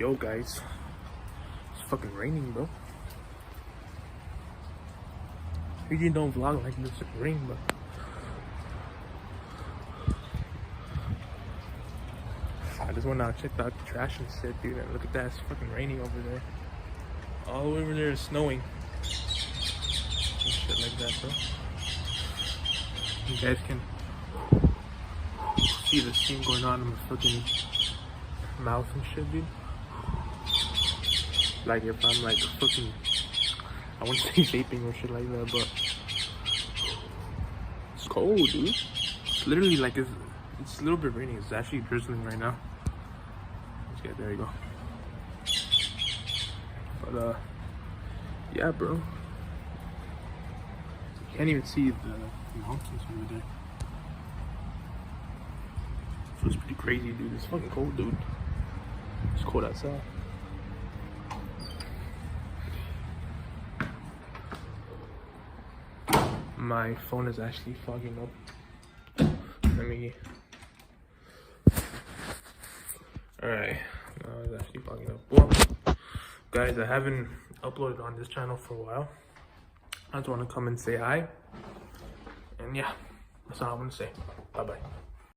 Yo guys, it's fucking raining, bro. You don't vlog like this in rain, bro. I just went out and checked out the trash and shit, dude. And look at that, it's fucking raining over there. All the way over there is snowing. And shit like that, bro. You guys can see the steam going on in my fucking mouth and shit, dude. Like if I'm like fucking, I wouldn't say vaping or shit like that, but it's cold, dude. It's literally like it's a little bit raining. It's actually drizzling right now. Okay, there you go. But yeah, bro. You can't even see the mountains over there. So it's pretty crazy, dude. It's fucking cold, dude. It's cold outside. My phone is actually fogging up. Let me. Alright. No, it's actually fogging up. Well, guys, I haven't uploaded on this channel for a while. I just want to come and say hi. And yeah, that's all I want to say. Bye bye.